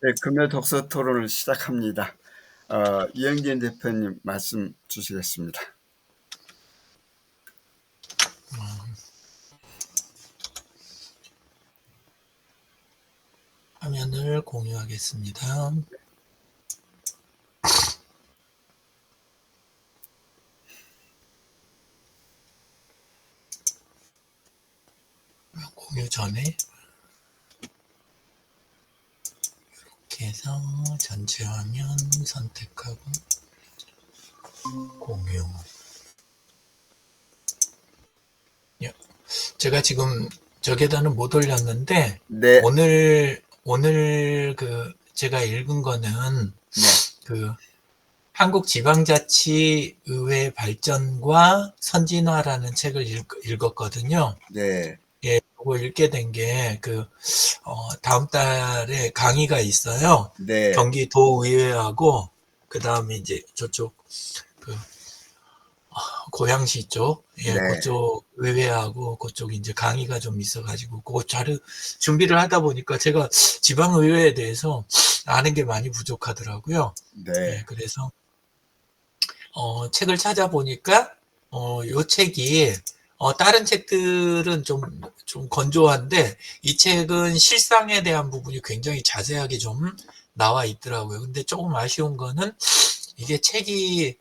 네, 금요 독서 토론을 시작합니다. 이영진 대표님 말씀 주시겠습니다. 화면을 공유하겠습니다. 공유 전에 이렇게 해서 전체 화면 선택하고 공유. 제가 지금 저 계단은 못 올렸는데 네, 오늘 제가 읽은 거는 네, 한국지방자치의회 발전과 선진화라는 책을 읽었거든요. 네, 예, 그거 읽게 된 게 다음 달에 강의가 있어요. 네, 경기도의회하고 그 다음에 이제 저쪽 고양시 쪽, 예, 네, 그쪽 의회하고 그쪽 이제 강의가 좀 있어가지고 그거 자료 준비를 하다 보니까 제가 지방의회에 대해서 아는 게 많이 부족하더라고요. 네, 예, 그래서 책을 찾아보니까 요 책이 다른 책들은 좀 건조한데 이 책은 실상에 대한 부분이 굉장히 자세하게 좀 나와 있더라고요. 근데 조금 아쉬운 거는 이게 책이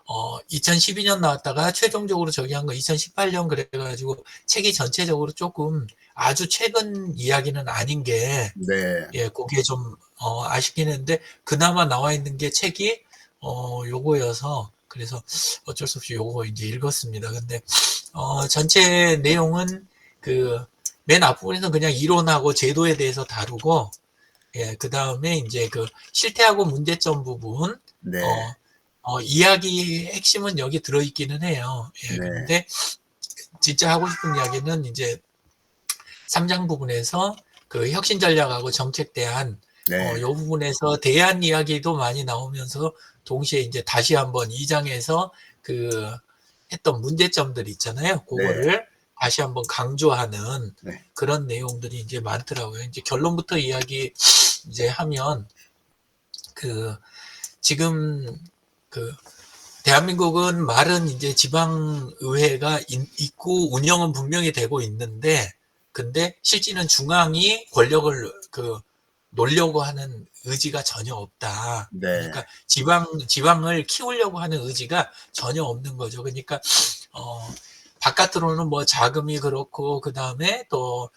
2012년 나왔다가 최종적으로 저기 한 거 2018년 그래가지고 책이 전체적으로 조금 아주 최근 이야기는 아닌 게, 네, 예, 그게 좀, 아쉽긴 했는데, 그나마 나와 있는 게 책이, 요거여서, 그래서 어쩔 수 없이 요거 이제 읽었습니다. 근데, 전체 내용은 맨 앞부분에서 그냥 이론하고 제도에 대해서 다루고, 예, 그 다음에 이제 실태하고 문제점 부분, 네, 어, 이야기 핵심은 여기 들어있기는 해요. 예, 네, 근데 진짜 하고 싶은 이야기는 이제 3장 부분에서 혁신 전략하고 정책 대안, 네, 요 부분에서 대안 이야기도 많이 나오면서 동시에 이제 다시 한번 2장에서 했던 문제점들 있잖아요. 네, 그거를 다시 한번 강조하는 네, 그런 내용들이 이제 많더라고요. 이제 결론부터 이야기 이제 하면 지금 대한민국은 말은 이제 지방의회가 있고 운영은 분명히 되고 있는데, 근데 실제는 중앙이 권력을 놓으려고 하는 의지가 전혀 없다. 네, 그러니까 지방을 키우려고 하는 의지가 전혀 없는 거죠. 그러니까 바깥으로는 뭐 자금이 그렇고, 그 다음에 또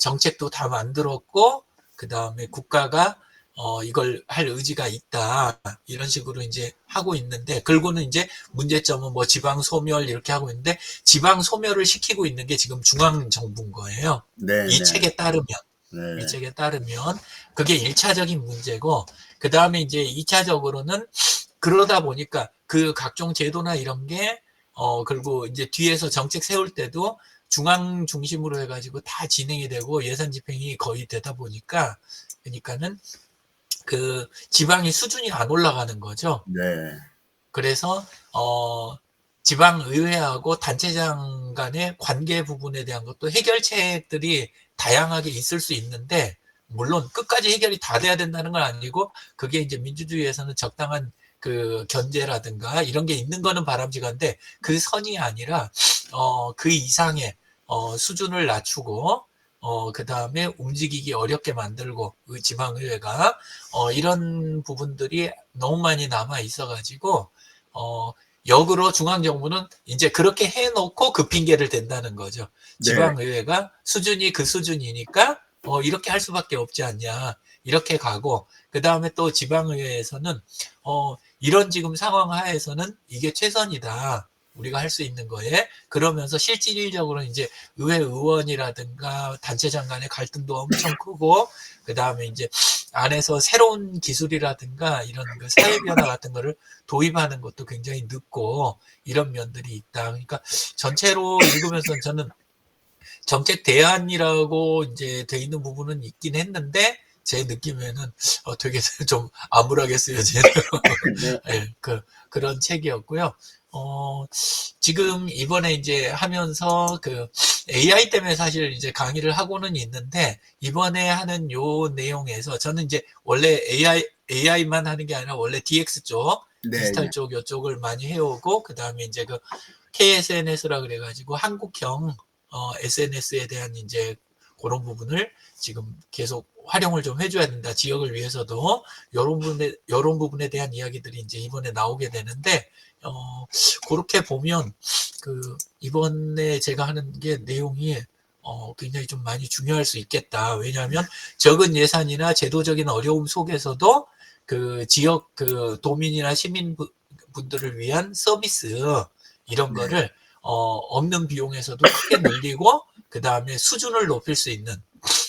정책도 다 만들었고, 그 다음에 국가가 이걸 할 의지가 있다. 이런 식으로 이제 하고 있는데, 결국은 이제 문제점은 뭐 지방 소멸 이렇게 하고 있는데, 지방 소멸을 시키고 있는 게 지금 중앙 정부인 거예요. 네, 이 네, 책에 따르면. 이 네, 책에 따르면 그게 1차적인 문제고, 그 다음에 이제 2차적으로는 그러다 보니까 각종 제도나 이런 게 그리고 이제 뒤에서 정책 세울 때도 중앙 중심으로 해가지고 다 진행이 되고 예산 집행이 거의 되다 보니까, 그러니까는 지방의 수준이 안 올라가는 거죠. 네, 그래서 지방의회하고 단체장 간의 관계 부분에 대한 것도 해결책들이 다양하게 있을 수 있는데, 물론 끝까지 해결이 다 돼야 된다는 건 아니고, 그게 이제 민주주의에서는 적당한 견제라든가 이런 게 있는 거는 바람직한데, 그 선이 아니라 그 이상의 수준을 낮추고 그 다음에 움직이기 어렵게 만들고 지방의회가 이런 부분들이 너무 많이 남아 있어가지고 역으로 중앙정부는 이제 그렇게 해놓고 그 핑계를 댄다는 거죠. 네, 지방의회가 수준이 그 수준이니까 이렇게 할 수밖에 없지 않냐. 이렇게 가고, 그 다음에 또 지방의회에서는 이런 지금 상황 하에서는 이게 최선이다. 우리가 할 수 있는 거에. 그러면서 실질적으로 이제 의회 의원이라든가 단체장 간의 갈등도 엄청 크고, 그 다음에 이제 안에서 새로운 기술이라든가 이런 사회 변화 같은 거를 도입하는 것도 굉장히 늦고, 이런 면들이 있다. 그러니까 전체로 읽으면서 저는 정책 대안이라고 이제 돼 있는 부분은 있긴 했는데, 제 느낌에는 되게 좀 암울하게 쓰여진 네, 예, 그런 책이었고요. 지금 이번에 이제 하면서 그 AI 때문에 사실 이제 강의를 하고는 있는데, 이번에 하는 요 내용에서 저는 이제 원래 AI만 하는 게 아니라 원래 DX 쪽, 네, 디지털 네, 쪽 요쪽을 많이 해오고, 그 다음에 이제 그 KSNS라 그래가지고 한국형 SNS에 대한 이제 그런 부분을 지금 계속 활용을 좀 해줘야 된다. 지역을 위해서도 이런 부분에 대한 이야기들이 이제 이번에 나오게 되는데, 그렇게 보면 그 이번에 제가 하는 게 내용이 굉장히 좀 많이 중요할 수 있겠다. 왜냐하면 적은 예산이나 제도적인 어려움 속에서도 그 지역 그 도민이나 시민 분들을 위한 서비스 이런 네, 거를 없는 비용에서도 크게 늘리고, 그 다음에 수준을 높일 수 있는,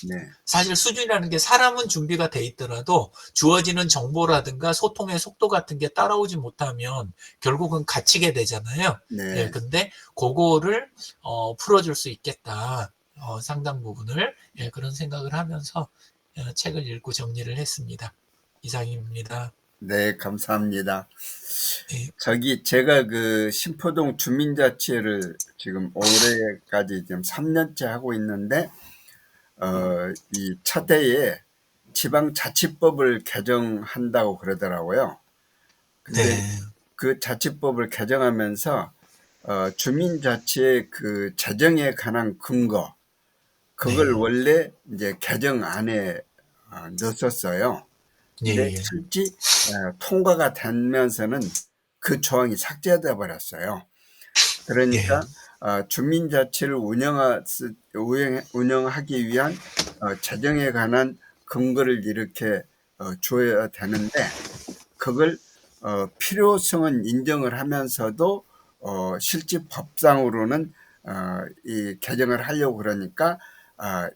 네, 사실 수준이라는 게 사람은 준비가 돼 있더라도 주어지는 정보라든가 소통의 속도 같은 게 따라오지 못하면 결국은 갇히게 되잖아요. 예, 네, 근데 그거를 풀어줄 수 있겠다. 상당 부분을, 예, 그런 생각을 하면서 책을 읽고 정리를 했습니다. 이상입니다. 네, 감사합니다. 예, 제가 그 신포동 주민자치회를 지금 올해까지 지금 3년째 하고 있는데, 이 첫 해에 지방자치법을 개정한다고 그러더라고요. 근데 네, 그 자치법을 개정하면서 주민자치의 그 재정에 관한 근거, 그걸 네, 원래 이제 개정안에 넣었었어요. 예, 근데 예, 실제 통과가 되면서는 그 조항이 삭제돼 버렸어요. 예, 그러니까 주민자치를 운영하기 위한 재정에 관한 근거를 이렇게 줘야 되는데, 그걸 필요성은 인정을 하면서도 실제 법상으로는 이 개정을 하려고 그러니까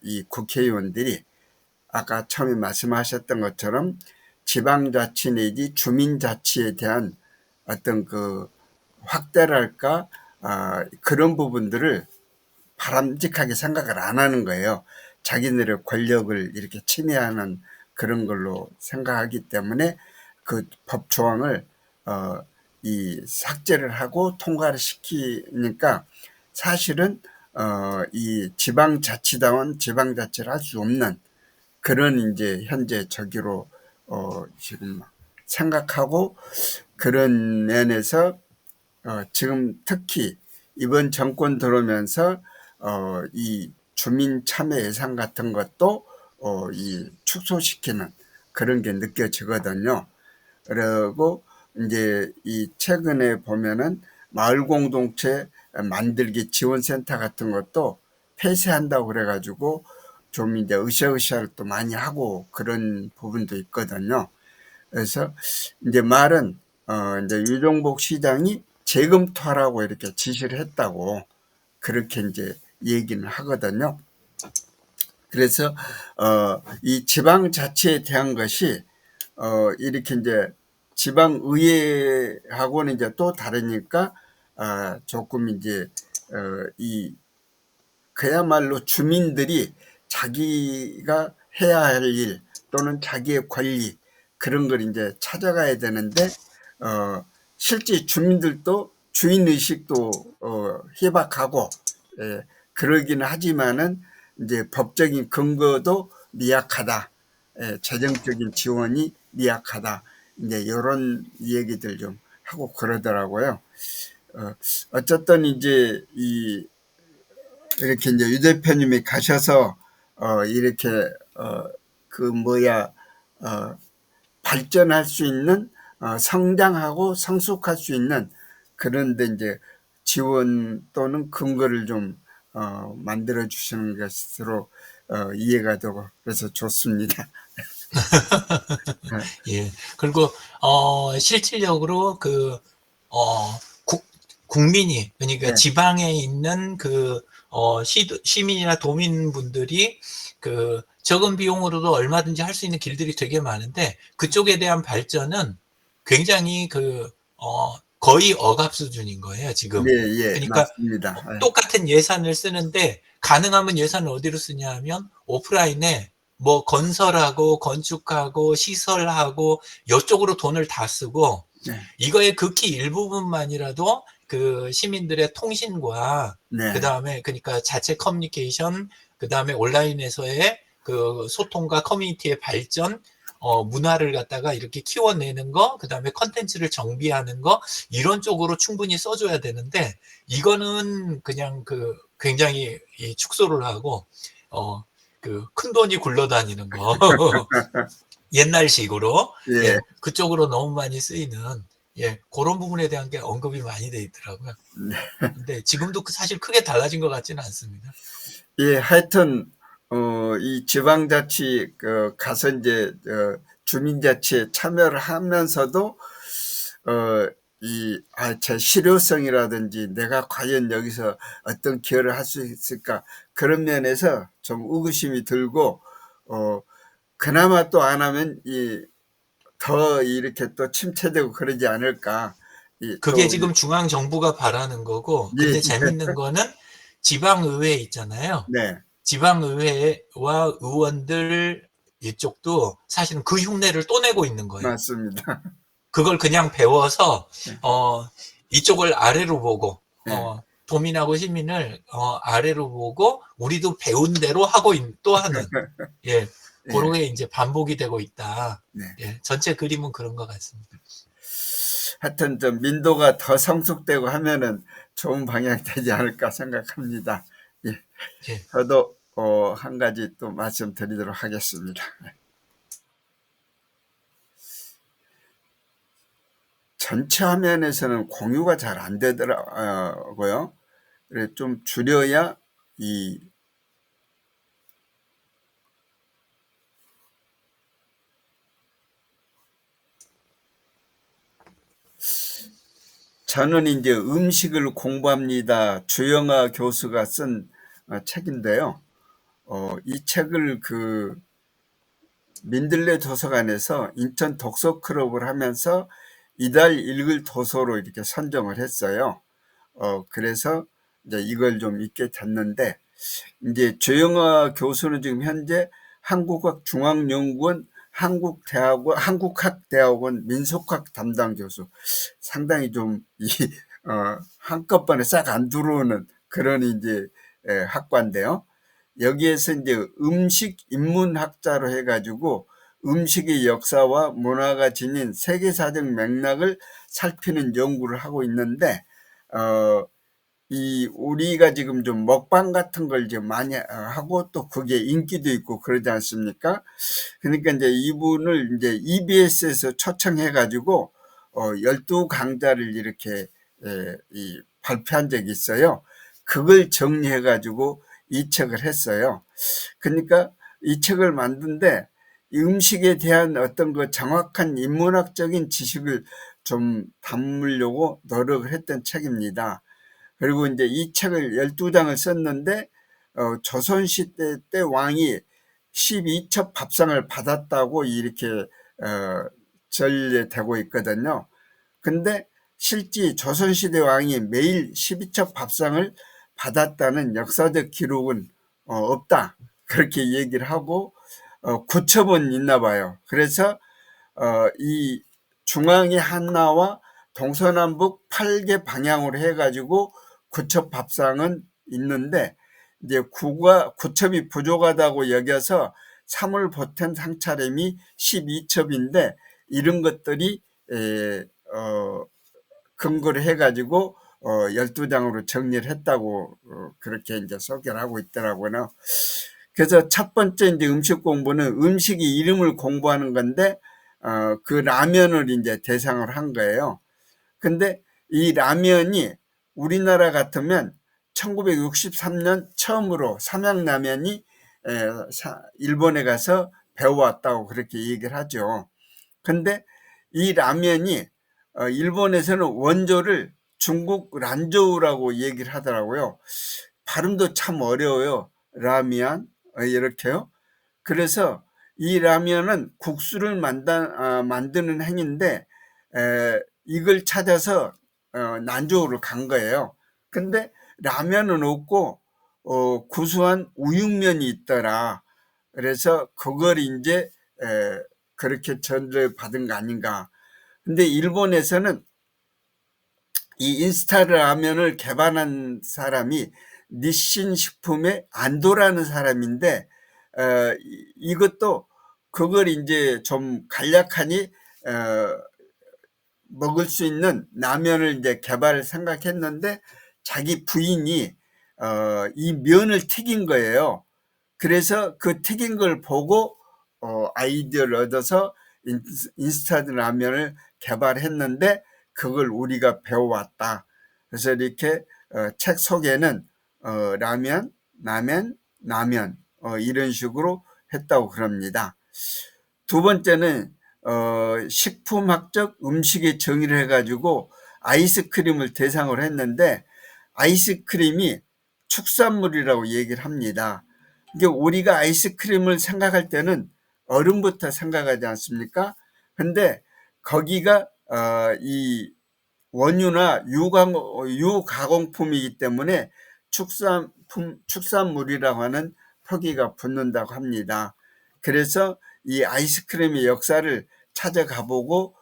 이 국회의원들이 아까 처음에 말씀하셨던 것처럼 지방자치 내지 주민자치에 대한 어떤 그 확대랄까 그런 부분들을 바람직하게 생각을 안 하는 거예요. 자기네의 권력을 이렇게 침해하는 그런 걸로 생각하기 때문에 그 법 조항을 어, 이 삭제를 하고 통과를 시키니까 사실은 이 지방자치다운 지방자치를 할 수 없는 그런 이제 현재 저기로 지금 생각하고, 그런 면에서 지금 특히 이번 정권 들어오면서 이 주민 참여 예산 같은 것도 이 축소시키는 그런 게 느껴지거든요. 그리고 이제 이 최근에 보면은 마을 공동체 만들기 지원센터 같은 것도 폐쇄한다고 그래가지고 좀 이제 으쌰으쌰를 또 많이 하고 그런 부분도 있거든요. 그래서 이제 말은 이제 유종복 시장이 재검토하라고 이렇게 지시를 했다고 그렇게 이제 얘기는 하거든요. 그래서 이 지방자치에 대한 것이 이렇게 이제 지방의회하고는 이제 또 다르니까 조금 이제 이 그야말로 주민들이 자기가 해야 할 일 또는 자기의 권리 그런 걸 이제 찾아가야 되는데 실제 주민들도 주인 의식도 희박하고 그러기는 하지만은 이제 법적인 근거도 미약하다. 재정적인 지원이 미약하다. 이제 이런 얘기들 좀 하고 그러더라고요. 어쨌든 이제 이렇게 이제 유 대표님이 가셔서 이렇게 그 뭐야 어, 발전할 수 있는 성장하고 성숙할 수 있는 그런데 이제 지원 또는 근거를 좀 만들어 주시는 것으로 이해가 되고 그래서 좋습니다. 예. 그리고 실질적으로 그 어, 국민이, 그러니까 네, 지방에 있는 그 시민이나 도민분들이 그 적은 비용으로도 얼마든지 할 수 있는 길들이 되게 많은데, 그쪽에 대한 발전은 굉장히 거의 억압 수준인 거예요, 지금. 네, 예, 그러니까 맞습니다. 똑같은 예산을 쓰는데 가능하면 예산을 어디로 쓰냐 하면 오프라인에 뭐 건설하고 건축하고 시설하고 이쪽으로 돈을 다 쓰고 네. 이거의 극히 일부분만이라도 그 시민들의 통신과 그 네. 다음에 그러니까 자체 커뮤니케이션, 그 다음에 온라인에서의 그 소통과 커뮤니티의 발전, 문화를 갖다가 이렇게 키워내는 거, 그 다음에 컨텐츠를 정비하는 거, 이런 쪽으로 충분히 써줘야 되는데, 이거는 그냥 그 굉장히 이 축소를 하고, 그 큰 돈이 굴러다니는 거, 옛날식으로, 예. 예, 그쪽으로 너무 많이 쓰이는, 예, 그런 부분에 대한 게 언급이 많이 돼 있더라고요. 네. 근데 지금도 사실 크게 달라진 것 같지는 않습니다. 예, 하여튼 이 지방자치 가서 이제 주민자치에 참여를 하면서도 제 실효성이라든지 내가 과연 여기서 어떤 기여를 할 수 있을까 그런 면에서 좀 의구심이 들고 그나마 또 안 하면 더 이렇게 또 침체되고 그러지 않을까. 그게 지금 중앙 정부가 바라는 거고, 예, 근데 재밌는 거는 지방의회 있잖아요. 네, 지방의회와 의원들 이쪽도 사실은 그 흉내를 또 내고 있는 거예요. 맞습니다. 그걸 그냥 배워서 네, 이쪽을 아래로 보고 네, 도민하고 시민을 아래로 보고 우리도 배운 대로 하고 또 하는, 예, 예, 그런 게 이제 반복이 되고 있다. 네. 예, 전체 그림은 그런 것 같습니다. 하여튼 좀 민도가 더 성숙되고 하면은 좋은 방향이 되지 않을까 생각합니다. 예, 예. 저도 한 가지 또 말씀드리도록 하겠습니다. 전체 화면에서는 공유가 잘 안 되더라고요. 그래 좀 줄여야 이 저는 이제 음식을 공부합니다. 주영아 교수가 쓴 책인데요. 이 책을 민들레 도서관에서 인천 독서클럽을 하면서 이달 읽을 도서로 이렇게 선정을 했어요. 그래서 이제 이걸 좀 읽게 됐는데, 이제 조영아 교수는 지금 현재 한국학중앙연구원 한국학대학원 민속학 담당 교수. 상당히 좀 한꺼번에 싹 안 들어오는 그런 이제 학과인데요. 여기에서 이제 음식 인문학자로 해가지고 음식의 역사와 문화가 지닌 세계사적 맥락을 살피는 연구를 하고 있는데, 우리가 지금 좀 먹방 같은 걸 이제 많이 하고 또 그게 인기도 있고 그러지 않습니까? 그러니까 이제 이분을 이제 EBS에서 초청해가지고 12강좌를 이렇게 발표한 적이 있어요. 그걸 정리해가지고 이 책을 했어요. 그러니까 이 책을 만든데 이 음식에 대한 어떤 그 정확한 인문학적인 지식을 좀 담으려고 노력을 했던 책입니다. 그리고 이제 이 책을 12장을 썼는데 조선시대 때 왕이 12첩 밥상을 받았다고 이렇게 전례되고 있거든요. 근데 실제 조선시대 왕이 매일 12첩 밥상을 받았다는 역사적 기록은 없다. 그렇게 얘기를 하고 9첩은 있나 봐요. 그래서 이 중앙이 하나와 동서남북 8개 방향으로 해가지고 9첩 밥상은 있는데 이제 9첩이 부족하다고 여겨서 사물 보탬 상차림이 12첩인데 이런 것들이 근거를 해가지고 12장으로 정리를 했다고 그렇게 이제 소개를 하고 있더라고요. 그래서 첫 번째 이제 음식 공부는 음식의 이름을 공부하는 건데 그 라면을 이제 대상으로 한 거예요. 근데 이 라면이 우리나라 같으면 1963년 처음으로 삼양라면이 일본에 가서 배워왔다고 그렇게 얘기를 하죠. 근데 이 라면이 일본에서는 원조를 중국 란저우라고 얘기를 하더라고요. 발음도 참 어려워요. 라미안 이렇게요. 그래서 이 라면은 국수를 만드는 행위인데 이걸 찾아서 난조우를 간 거예요. 근데 라면은 없고 구수한 우육면이 있더라. 그래서 그걸 이제 그렇게 전를 받은 거 아닌가. 근데 일본에서는 이 인스타 라면을 개발한 사람이 니신 식품의 안도라는 사람인데, 이것도 그걸 이제 좀 간략하니 먹을 수 있는 라면을 이제 개발을 생각했는데, 자기 부인이 이 면을 튀긴 거예요. 그래서 그 튀긴 걸 보고 아이디어를 얻어서 인스턴트 라면을 개발했는데, 그걸 우리가 배워왔다. 그래서 이렇게 책 속에는 라면, 라면, 라면 이런 식으로 했다고 그럽니다. 두 번째는 식품학적 음식의 정의를 해가지고 아이스크림을 대상으로 했는데, 아이스크림이 축산물이라고 얘기를 합니다. 이게 우리가 아이스크림을 생각할 때는 얼음부터 생각하지 않습니까? 근데 거기가 이 원유나 유가공품이기 때문에 축산물이라고 하는 표기가 붙는다고 합니다. 그래서 이 아이스크림의 역사를 찾아가 보고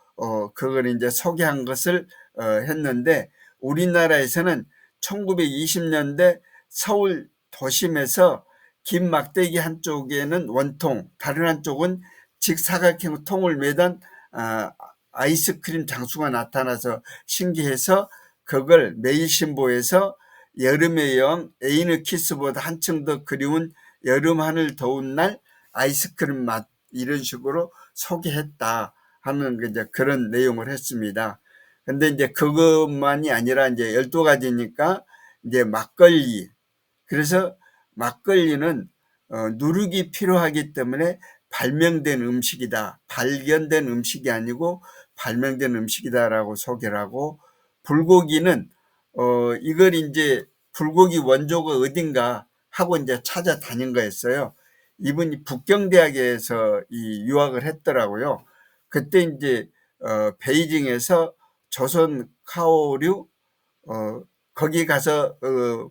그걸 이제 소개한 것을 했는데, 우리나라에서는 1920년대 서울 도심에서 긴 막대기 한쪽에는 원통, 다른 한쪽은 직사각형 통을 매단 아이스크림 장수가 나타나서 신기해서 그걸 매일신보에서 여름의 여왕 애인의 키스보다 한층 더 그리운 여름 하늘 더운 날 아이스크림 맛, 이런 식으로 소개했다 하는 이제 그런 내용을 했습니다. 근데 이제 그것만이 아니라 이제 12가지니까 이제 막걸리. 그래서 막걸리는 누룩이 필요하기 때문에 발명된 음식이다. 발견된 음식이 아니고 발명된 음식이다라고 소개를 하고, 불고기는 이걸 이제 불고기 원조가 어딘가 하고 이제 찾아다닌 거였어요. 이분이 북경대학에서 이 유학을 했더라고요. 그때 이제 베이징에서 조선 카오류 거기 가서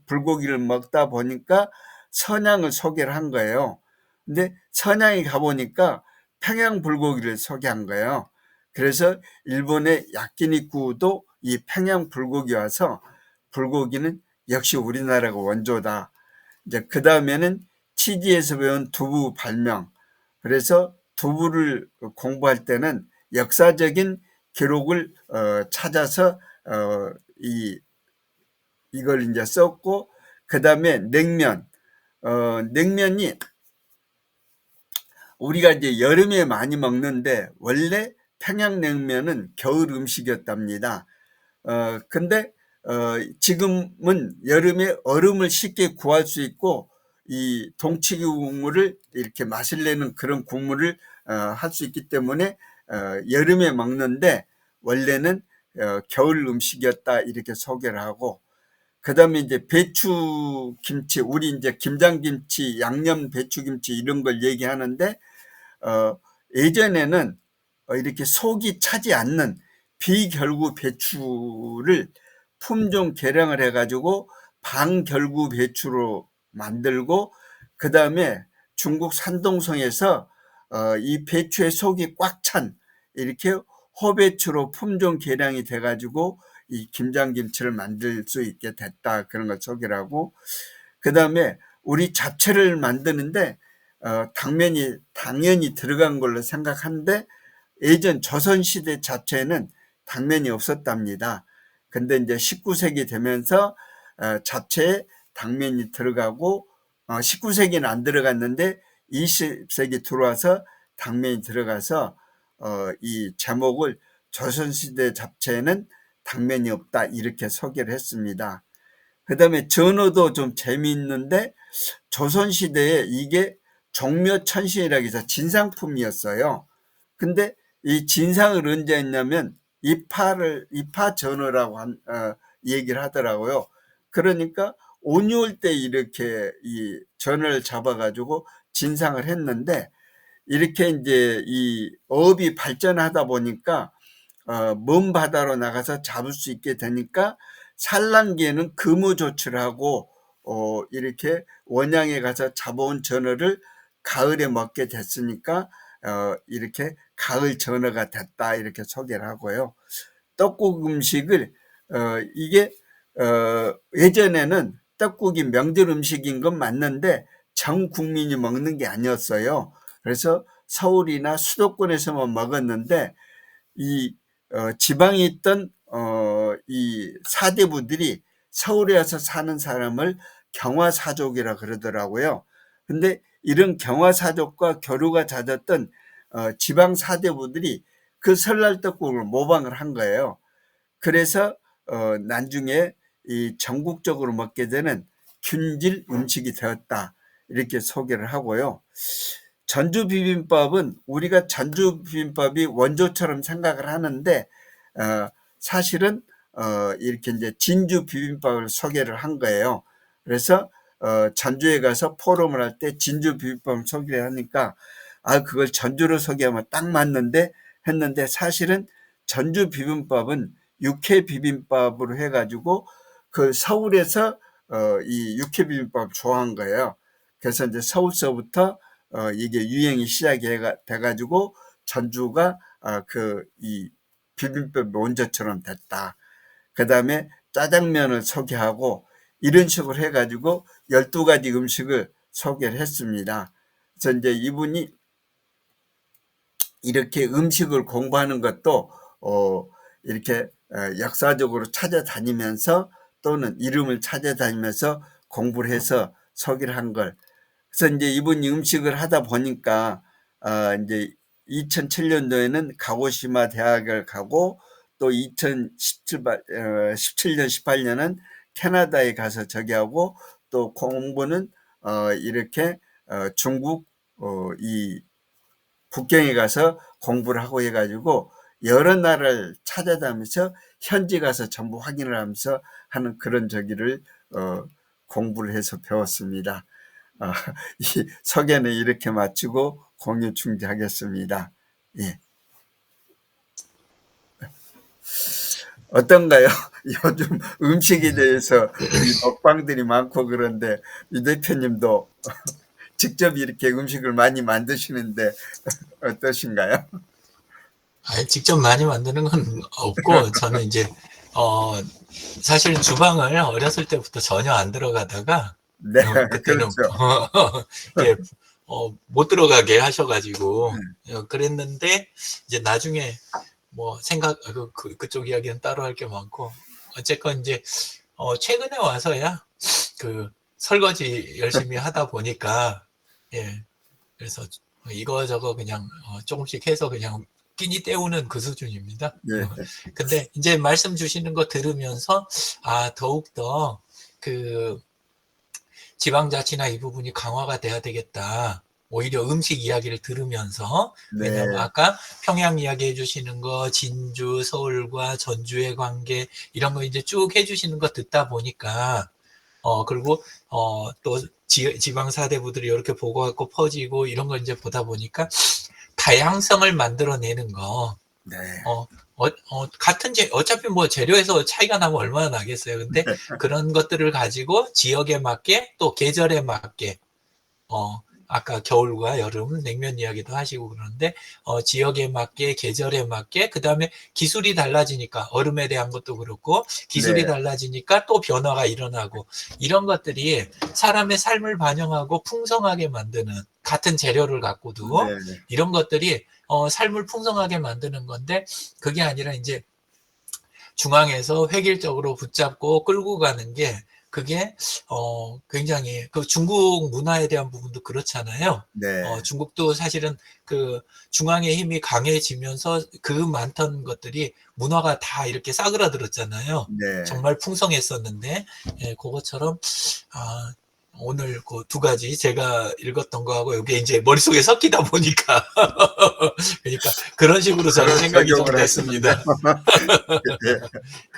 불고기를 먹다 보니까 선양을 소개를 한 거예요. 근데 선양에 가보니까 평양 불고기를 소개한 거예요. 그래서 일본의 야끼니쿠도 이 평양 불고기 와서 불고기는 역시 우리나라가 원조다. 이제 그 다음에는 치지에서 배운 두부 발명. 그래서 두부를 공부할 때는 역사적인 기록을 찾아서 이걸 이제 썼고, 그 다음에 냉면. 냉면이 우리가 이제 여름에 많이 먹는데 원래 평양냉면은 겨울 음식이었답니다. 근데 지금은 여름에 얼음을 쉽게 구할 수 있고, 이 동치기 국물을 이렇게 마실래는 그런 국물을 할 수 있기 때문에 여름에 먹는데 원래는 겨울 음식이었다 이렇게 소개를 하고, 그다음에 이제 배추김치, 우리 이제 김장김치, 양념 배추김치 이런 걸 얘기하는데, 예전에는 이렇게 속이 차지 않는 비결구 배추를 품종 개량을 해가지고 방결구 배추로 만들고, 그 다음에 중국 산동성에서 이 배추의 속이 꽉 찬 이렇게 호배추로 품종 개량이 돼가지고 이 김장김치를 만들 수 있게 됐다, 그런 걸 소개를 하고, 그 다음에 우리 잡채를 만드는데 당면이 당연히 들어간 걸로 생각하는데, 예전 조선시대 잡채에는 당면이 없었답니다. 근데 이제 19세기 되면서 잡채에 당면이 들어가고, 19세기는 안 들어갔는데 20세기 들어와서 당면이 들어가서 이 제목을 조선시대 잡채에는 당면이 없다 이렇게 소개를 했습니다. 그 다음에 전어도 좀 재미있는데, 조선시대에 이게 종묘천신이라고 해서 진상품이었어요. 근데 이 진상을 언제 했냐면 이파 전어라고 얘기를 하더라고요. 그러니까 온유월 때 이렇게 이 전어를 잡아가지고 진상을 했는데, 이렇게 이제 이 어업이 발전하다 보니까 먼 바다로 나가서 잡을 수 있게 되니까 산란기에는 금호 조치를 하고 이렇게 원양에 가서 잡아온 전어를 가을에 먹게 됐으니까 이렇게 가을 전어가 됐다 이렇게 소개를 하고요. 떡국 음식을 이게 예전에는 떡국이 명절 음식인 건 맞는데 전 국민이 먹는 게 아니었어요. 그래서 서울이나 수도권에서만 먹었는데 이 지방에 있던 이 사대부들이 서울에 와서 사는 사람을 경화사족이라 그러더라고요. 근데 이런 경화사족과 교류가 잦았던 지방 사대부들이 그 설날 떡국을 모방을 한 거예요. 그래서 나중에 이 전국적으로 먹게 되는 균질 음식이 되었다 이렇게 소개를 하고요. 전주 비빔밥은 우리가 전주 비빔밥이 원조처럼 생각을 하는데 사실은 이렇게 이제 진주 비빔밥을 소개를 한 거예요. 그래서 전주에 가서 포럼을 할 때 진주 비빔밥을 소개를 하니까 그걸 전주로 소개하면 딱 맞는데 했는데 사실은 전주 비빔밥은 육회 비빔밥으로 해가지고 그 서울에서 이 육회 비빔밥 좋아한 거예요. 그래서 이제 서울서부터 이게 유행이 시작이 돼가지고 전주가 그 이 비빔밥 원조처럼 됐다. 그 다음에 짜장면을 소개하고 이런 식으로 해가지고 12가지 음식을 소개를 했습니다. 그래서 이제 이분이 이렇게 음식을 공부하는 것도 이렇게 역사적으로 찾아다니면서 또는 이름을 찾아다니면서 공부를 해서 소개를 한 걸. 그래서 이제 이분이 음식을 하다 보니까 이제 2007년도에는 가고시마 대학을 가고 또 2017년 18년은 캐나다에 가서 저기 하고 또 공부는 이렇게 중국 이 북경에 가서 공부를 하고 해가지고 여러 나라를 찾아다니면서 현지 가서 전부 확인을 하면서 하는 그런 저기를 공부를 해서 배웠습니다. 이 소개는 이렇게 마치고 공유 중지하겠습니다. 예. 어떤가요? 요즘 음식에 대해서 이 먹방들이 많고 그런데 이 대표님도 직접 이렇게 음식을 많이 만드시는데 어떠신가요? 아니, 직접 많이 만드는 건 없고, 저는 이제, 사실 주방을 어렸을 때부터 전혀 안 들어가다가, 네, 그때는, 그렇죠. 이렇게, 못 들어가게 하셔가지고, 그랬는데, 이제 나중에, 뭐, 그쪽 이야기는 따로 할 게 많고, 어쨌건 이제, 최근에 와서야, 설거지 열심히 하다 보니까, 예, 그래서 이거저거 그냥 조금씩 해서 그냥 끼니 때우는 그 수준입니다. 예, 근데 이제 말씀 주시는 거 들으면서 더욱더 그 지방자치나 이 부분이 강화가 돼야 되겠다. 오히려 음식 이야기를 들으면서 네, 왜냐하면 아까 평양 이야기 해주시는 거 진주 서울과 전주의 관계 이런 거 이제 쭉 해주시는 거 듣다 보니까 그리고 또 지방 사대부들이 이렇게 보고갖고 퍼지고 이런 걸 이제 보다 보니까 다양성을 만들어내는 거. 네, 어차피 뭐 재료에서 차이가 나면 얼마나 나겠어요. 근데 그런 것들을 가지고 지역에 맞게 또 계절에 맞게, 아까 겨울과 여름 냉면 이야기도 하시고 그러는데, 지역에 맞게, 계절에 맞게, 그 다음에 기술이 달라지니까, 얼음에 대한 것도 그렇고, 기술이 네, 달라지니까 또 변화가 일어나고, 이런 것들이 사람의 삶을 반영하고 풍성하게 만드는, 같은 재료를 갖고도, 네, 이런 것들이, 삶을 풍성하게 만드는 건데, 그게 아니라 이제 중앙에서 획일적으로 붙잡고 끌고 가는 게 그게 굉장히 그 중국 문화에 대한 부분도 그렇잖아요. 네, 중국도 사실은 그 중앙의 힘이 강해지면서 그 많던 것들이 문화가 다 이렇게 싸그라들었잖아요. 네. 정말 풍성했었는데 그것처럼 오늘 그 두 가지 제가 읽었던 거하고 이게 이제 머릿속에 섞이다 보니까 그러니까 그런 식으로 저는 그런 생각이 좀 적용을 하시는데, 됐습니다.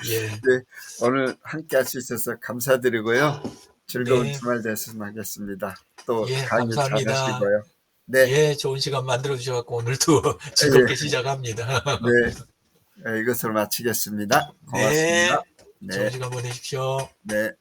예, 예. 네, 오늘 함께 할 수 있어서 감사드리고요. 즐거운 네. 주말 됐으면 하겠습니다. 또 예, 강의 잘 감사합니다. 하시고요. 네, 예, 좋은 시간 만들어 주셔서 오늘도 즐겁게 예, 시작합니다. 네, 이것을 마치겠습니다. 고맙습니다. 네. 좋은 네, 시간 보내십시오. 네.